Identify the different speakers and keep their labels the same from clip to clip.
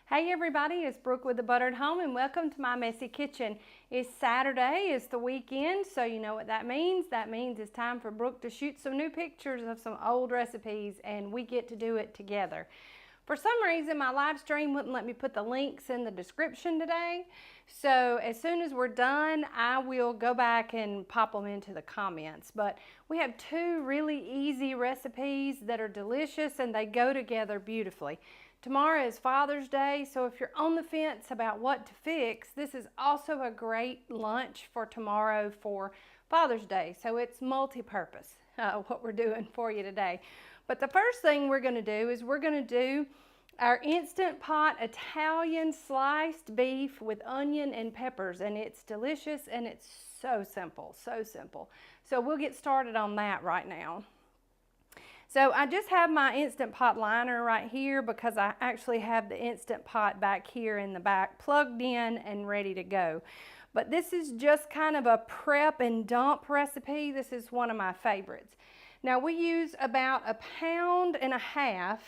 Speaker 1: Hey everybody, it's Brooke with the Buttered Home and welcome to my messy kitchen. It's Saturday, it's the weekend, so you know what that means. That means it's time for Brooke to shoot some new pictures of some old recipes and we get to do it together. For some reason, my live stream wouldn't let me put the links in the description today. So as soon as we're done, I will go back and pop them into the comments. But we have two really easy recipes that are delicious and they go together beautifully. Tomorrow is Father's Day, so if you're on the fence about what to fix, this is also a great lunch for tomorrow for Father's Day. So it's multi-purpose, what we're doing for you today. But the first thing we're going to do is we're going to do our Instant Pot Italian sliced beef with onion and peppers, and it's delicious and it's so simple, so simple. So we'll get started on that right now. So I just have my Instant Pot liner right here because I actually have the Instant Pot back here in the back plugged in and ready to go. But this is just kind of a prep and dump recipe. This is one of my favorites. Now we use about 1.5 pounds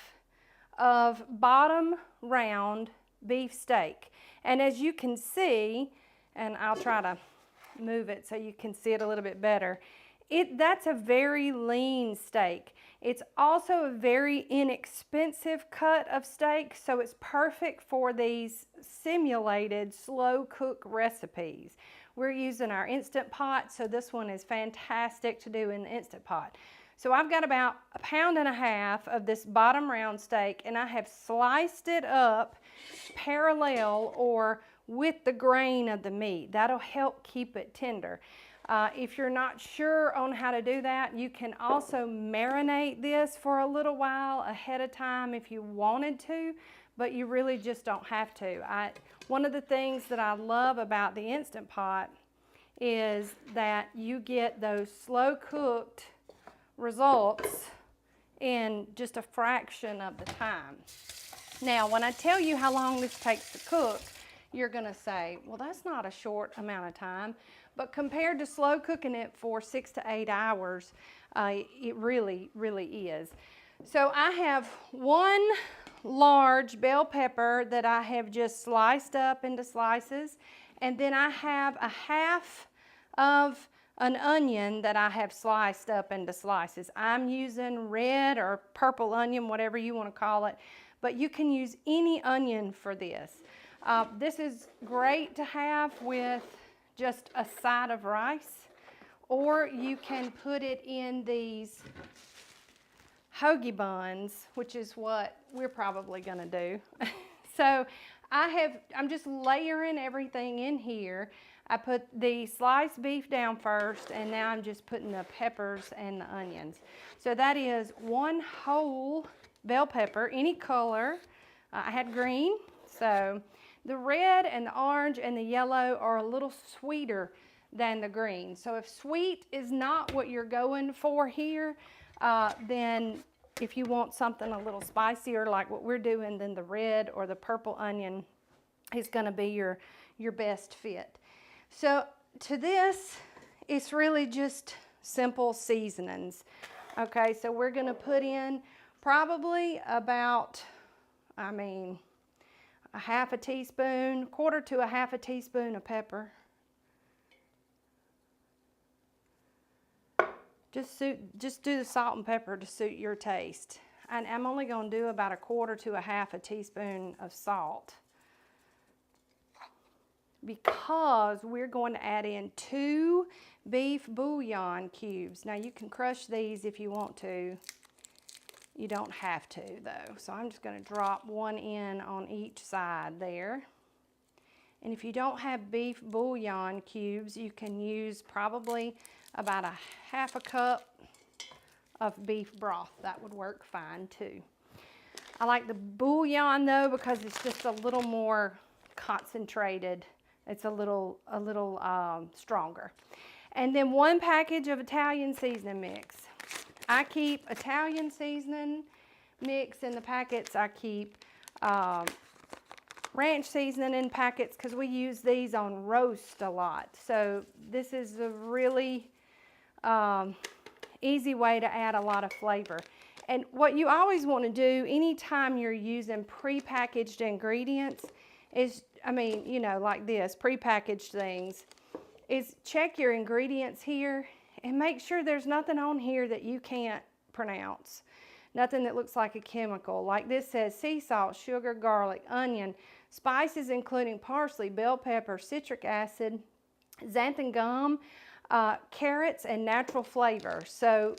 Speaker 1: of bottom round beef steak. And as you can see, and I'll try to move it so you can see it a little bit better, that's a very lean steak. It's also a very inexpensive cut of steak, so it's perfect for these simulated slow cook recipes. We're using our Instant Pot, so this one is fantastic to do in the Instant Pot. So I've got about 1.5 pounds of this bottom round steak, and I have sliced it up parallel or with the grain of the meat. That'll help keep it tender. If you're not sure on how to do that, you can also marinate this for a little while ahead of time if you wanted to, but you really just don't have to. One of the things that I love about the Instant Pot is that you get those slow cooked results in just a fraction of the time. Now, when I tell you how long this takes to cook, you're going to say, well, that's not a short amount of time. But compared to slow cooking it for 6 to 8 hours, it really, really is. So I have one large bell pepper that I have just sliced up into slices. And then I have 1/2 of an onion that I have sliced up into slices. I'm using red or purple onion, whatever you want to call it. But you can use any onion for this. This is great to have with just a side of rice, or you can put it in these hoagie buns, which is what we're probably going to do. So I'm just layering everything in here. I put the sliced beef down first, and now I'm just putting the peppers and the onions. So that is one whole bell pepper, any color. I had green, so the red and the orange and the yellow are a little sweeter than the green. So if sweet is not what you're going for here, then if you want something a little spicier like what we're doing, then the red or the purple onion is going to be your best fit. So to this, it's really just simple seasonings. Okay, so we're going to put in probably about, a 1/2 teaspoon, 1/4 to 1/2 teaspoon of pepper. Just do the salt and pepper to suit your taste. And I'm only going to do about 1/4 to 1/2 teaspoon of salt, because we're going to add in 2 beef bouillon cubes. Now you can crush these if you want to. You don't have to though. So I'm just going to drop one in on each side there. And if you don't have beef bouillon cubes, you can use probably about 1/2 cup of beef broth. That would work fine too. I like the bouillon though because it's just a little more concentrated. It's a little stronger. And then 1 package of Italian seasoning mix. I keep Italian seasoning mix in the packets. I keep ranch seasoning in packets because we use these on roast a lot. So this is a really easy way to add a lot of flavor. And what you always want to do anytime you're using prepackaged ingredients is, I mean, you know, like this, prepackaged things, is check your ingredients here and make sure there's nothing on here that you can't pronounce. Nothing that looks like a chemical. Like this says sea salt, sugar, garlic, onion, spices including parsley, bell pepper, citric acid, xanthan gum, carrots, and natural flavor. So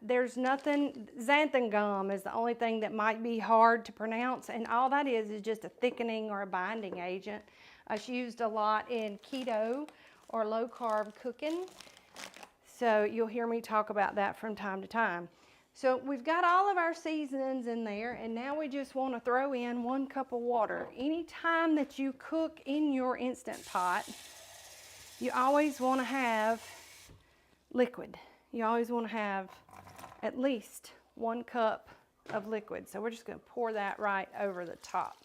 Speaker 1: there's nothing, xanthan gum is the only thing that might be hard to pronounce, and all that is just a thickening or a binding agent. It's used a lot in keto or low carb cooking. So you'll hear me talk about that from time to time. So we've got all of our seasonings in there, and now we just want to throw in 1 cup of water. Anytime that you cook in your Instant Pot, you always want to have liquid. You always want to have at least 1 cup of liquid. So we're just going to pour that right over the top.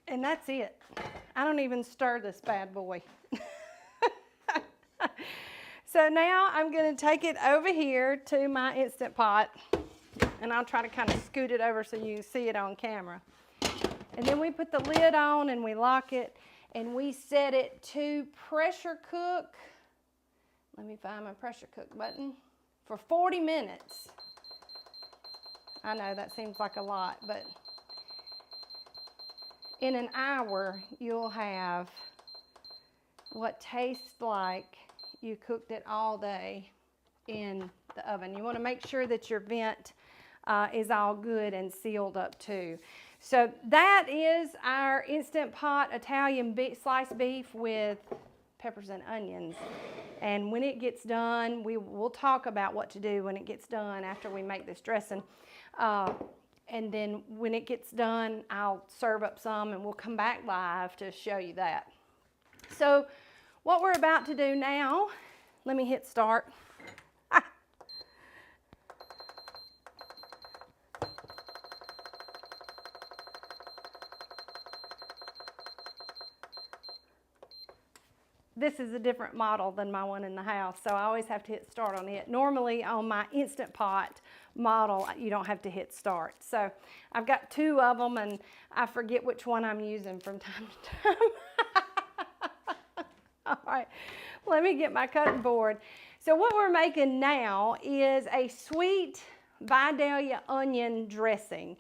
Speaker 1: And that's it. I don't even stir this bad boy. So now I'm going to take it over here to my Instant Pot, and I'll try to kind of scoot it over so you can see it on camera. And then we put the lid on and we lock it, and we set it to pressure cook. Let me find my pressure cook button. For 40 minutes. I know that seems like a lot, but in an hour you'll have what tastes like you cooked it all day in the oven. You want to make sure that your vent is all good and sealed up too. So that is our Instant Pot Italian sliced beef with peppers and onions. And when it gets done, we'll talk about what to do when it gets done after we make this dressing. And then when it gets done, I'll serve up some and we'll come back live to show you that. So what we're about to do now, let me hit start. This is a different model than my one in the house, so I always have to hit start on it. Normally on my Instant Pot model, you don't have to hit start. So I've got 2 of them, and I forget which one I'm using from time to time. All right, let me get my cutting board. So what we're making now is a sweet vidalia onion dressing.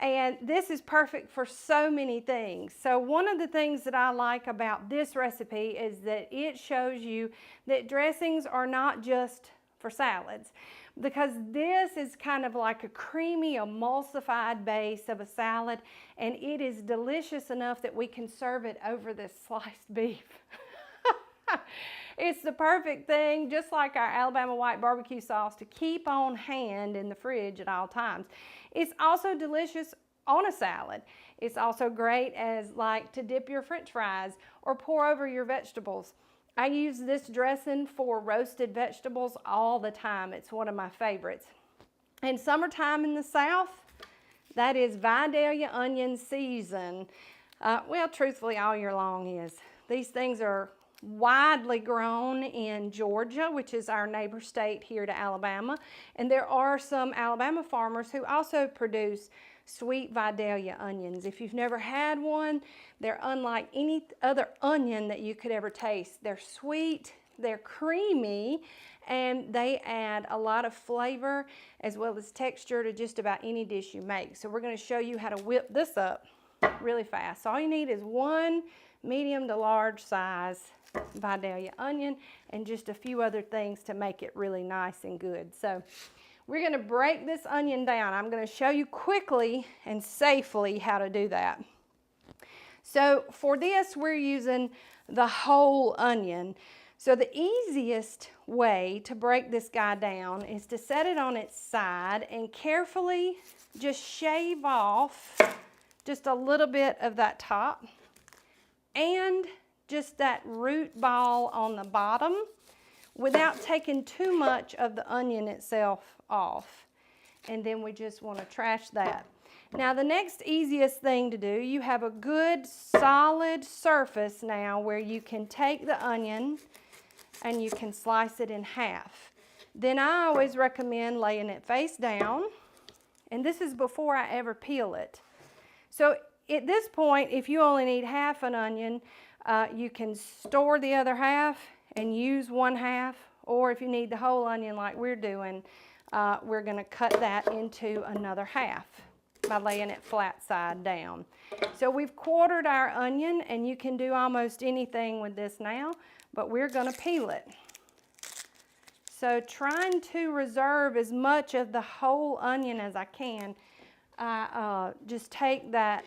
Speaker 1: And this is perfect for so many things. So one of the things that I like about this recipe is that it shows you that dressings are not just for salads, because this is kind of like a creamy emulsified base of a salad, and it is delicious enough that we can serve it over this sliced beef. It's the perfect thing, just like our Alabama white barbecue sauce, to keep on hand in the fridge at all times. It's also delicious on a salad. It's also great as like to dip your French fries or pour over your vegetables. I use this dressing for roasted vegetables all the time. It's one of my favorites. In summertime in the South, that is vidalia onion season. Well, truthfully, all year long is. These things are widely grown in Georgia, which is our neighbor state here to Alabama. And there are some Alabama farmers who also produce sweet vidalia onions. If you've never had one, they're unlike any other onion that you could ever taste. They're sweet, they're creamy, and they add a lot of flavor as well as texture to just about any dish you make. So we're going to show you how to whip this up really fast. So all you need is 1 medium to large size vidalia onion and just a few other things to make it really nice and good. So we're going to break this onion down. I'm going to show you quickly and safely how to do that. So for this, we're using the whole onion. So the easiest way to break this guy down is to set it on its side and carefully just shave off just a little bit of that top and just that root ball on the bottom without taking too much of the onion itself off. And then we just want to trash that. Now the next easiest thing to do, you have a good solid surface now where you can take the onion and you can slice it in half. then I always recommend laying it face down. And this is before I ever peel it. So at this point, if you only need half an onion, you can store the other half and use one half. Or if you need the whole onion like we're doing, we're going to cut that into another half by laying it flat side down. So we've quartered our onion, and you can do almost anything with this now, but we're going to peel it. So trying to reserve as much of the whole onion as I can, I just take that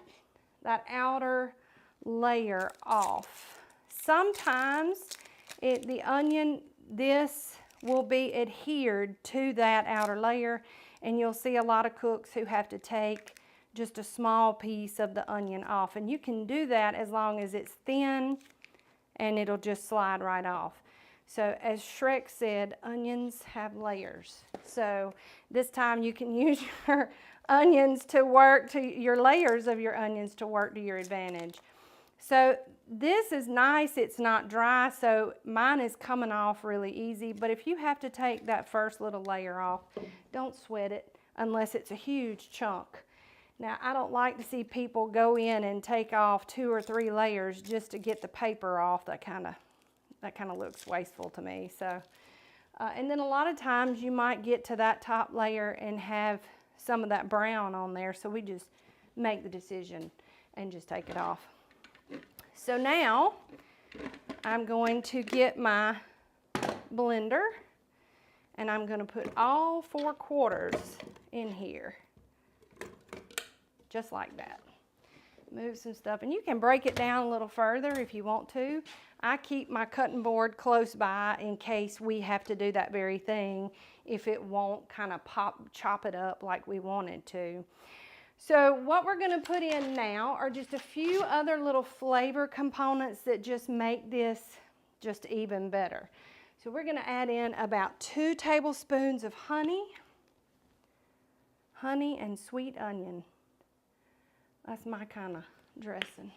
Speaker 1: outer layer off. Sometimes the onion, this will be adhered to that outer layer, and you'll see a lot of cooks who have to take just a small piece of the onion off. And you can do that as long as it's thin, and it'll just slide right off. So as Shrek said, onions have layers. So this time you can use your onions to work to your layers of your onions to work to your advantage. So this is nice, it's not dry, so mine is coming off really easy. But if you have to take that first little layer off, don't sweat it unless it's a huge chunk. Now, I don't like to see people go in and take off 2 or 3 layers just to get the paper off. That kind of looks wasteful to me. So, and then a lot of times you might get to that top layer and have some of that brown on there. So we just make the decision and just take it off. So now I'm going to get my blender, and I'm going to put all 4 quarters in here, just like that. Move some stuff, and you can break it down a little further if you want to. I keep my cutting board close by in case we have to do that very thing if it won't kind of chop it up like we wanted to. So what we're going to put in now are just a few other little flavor components that just make this just even better. So we're going to add in about 2 tablespoons of honey and sweet onion. That's my kind of dressing.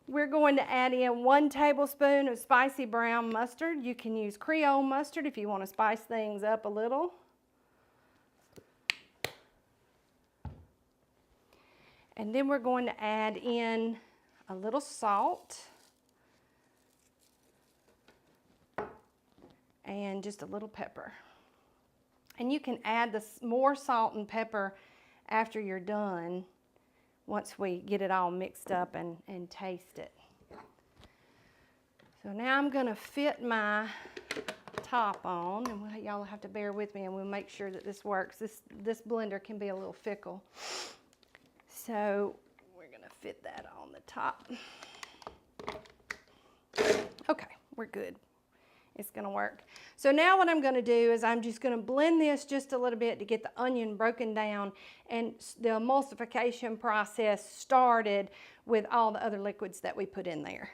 Speaker 1: We're going to add in 1 tablespoon of spicy brown mustard. You can use Creole mustard if you want to spice things up a little. And then we're going to add in a little salt and just a little pepper. And you can add more salt and pepper after you're done once we get it all mixed up and taste it. So now I'm going to fit my top on, and y'all have to bear with me, and we'll make sure that this works. This blender can be a little fickle. So we're going to fit that on the top. Okay, we're good. It's going to work. So now what I'm going to do is I'm just going to blend this just a little bit to get the onion broken down and the emulsification process started with all the other liquids that we put in there.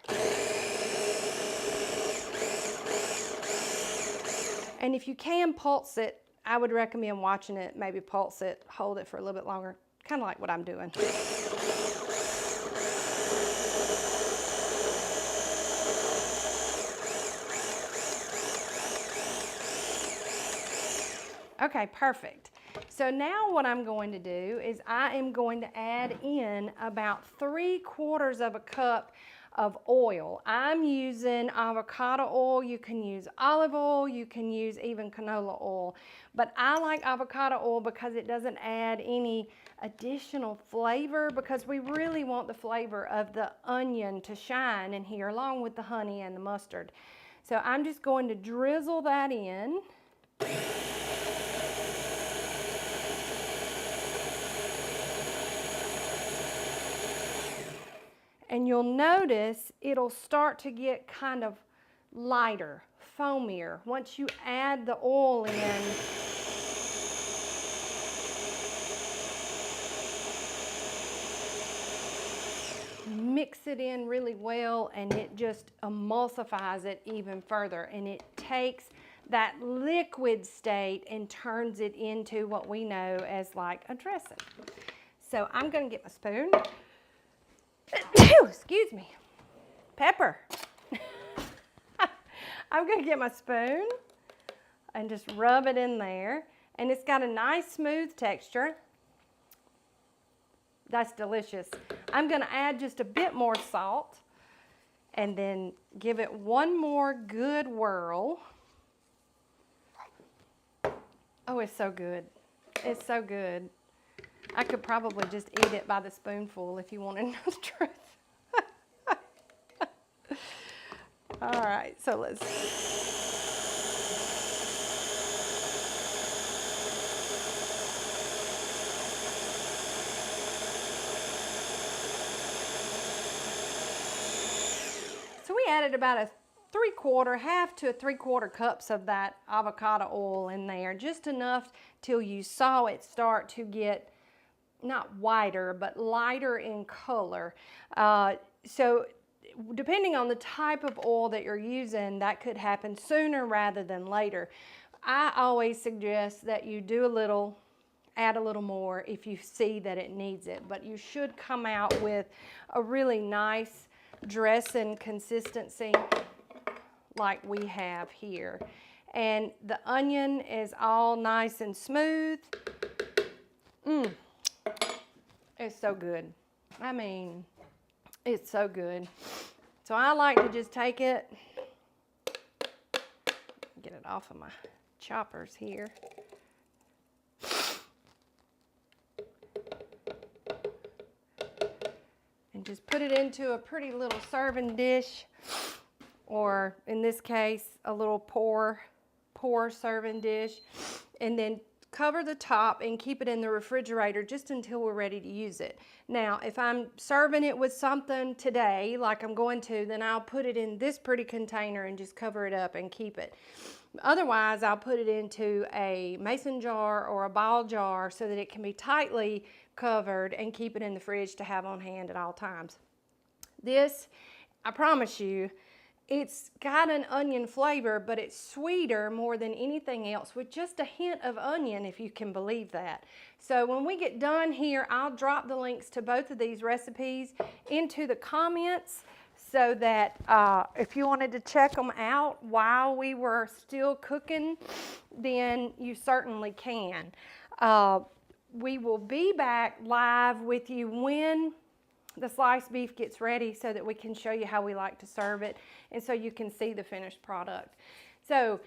Speaker 1: And if you can pulse it, I would recommend watching it, maybe pulse it, hold it for a little bit longer. Kind of like what I'm doing. Okay, perfect. So now what I'm going to do is I am going to add in about 3/4 of a cup of oil. I'm using avocado oil. You can use olive oil. You can use even canola oil. But I like avocado oil because it doesn't add any additional flavor, because we really want the flavor of the onion to shine in here along with the honey and the mustard. So I'm just going to drizzle that in. And you'll notice it'll start to get kind of lighter, foamier. Once you add the oil in, mix it in really well, and it just emulsifies it even further. And it takes that liquid state and turns it into what we know as like a dressing. So I'm going to get my spoon. Excuse me. Pepper. I'm gonna get my spoon and just rub it in there. And it's got a nice smooth texture. That's delicious. I'm gonna add just a bit more salt and then give it one more good whirl. Oh, it's so good. It's so good. I could probably just eat it by the spoonful if you want to know the truth. All right, so let's. So we added about a half to 3/4 cups of that avocado oil in there, just enough till you saw it start to get not whiter, but lighter in color. So depending on the type of oil that you're using, that could happen sooner rather than later. I always suggest that you add a little more if you see that it needs it, but you should come out with a really nice dressing consistency like we have here. And the onion is all nice and smooth. It's so good. I mean, it's so good. So I like to just take it, get it off of my choppers here. And just put it into a pretty little serving dish, or in this case, a little pour serving dish, and then cover the top and keep it in the refrigerator just until we're ready to use it. Now, if I'm serving it with something today, like I'm going to, then I'll put it in this pretty container and just cover it up and keep it. Otherwise, I'll put it into a mason jar or a ball jar so that it can be tightly covered and keep it in the fridge to have on hand at all times. This, I promise you, it's got an onion flavor, but it's sweeter more than anything else with just a hint of onion, if you can believe that. So when we get done here, I'll drop the links to both of these recipes into the comments so that if you wanted to check them out while we were still cooking, then you certainly can. We will be back live with you when the sliced beef gets ready so that we can show you how we like to serve it and so you can see the finished product. So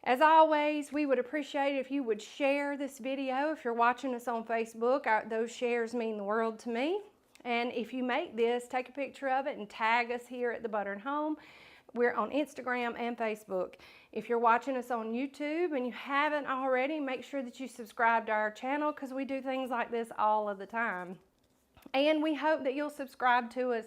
Speaker 1: as always, we would appreciate it if you would share this video. If you're watching us on Facebook, those shares mean the world to me. And if you make this, take a picture of it and tag us here at The Buttered Home. We're on Instagram and Facebook. If you're watching us on YouTube and you haven't already, make sure that you subscribe to our channel because we do things like this all of the time. And we hope that you'll subscribe to us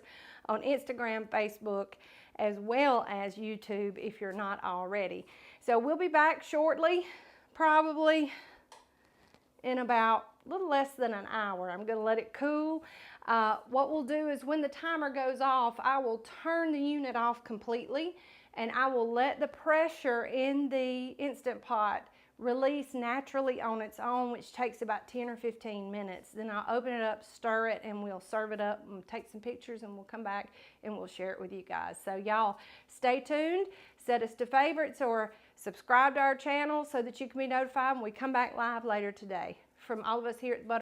Speaker 1: on Instagram, Facebook, as well as YouTube if you're not already. So we'll be back shortly, probably in about a little less than an hour. I'm going to let it cool. What we'll do is when the timer goes off, I will turn the unit off completely and I will let the pressure in the Instant Pot release naturally on its own, which takes about 10 or 15 minutes. Then I'll open it up, stir it, and we'll serve it up and take some pictures, and we'll come back and we'll share it with you guys. So y'all stay tuned, set us to favorites, or subscribe to our channel so that you can be notified when we come back live later today. From all of us here at the Butter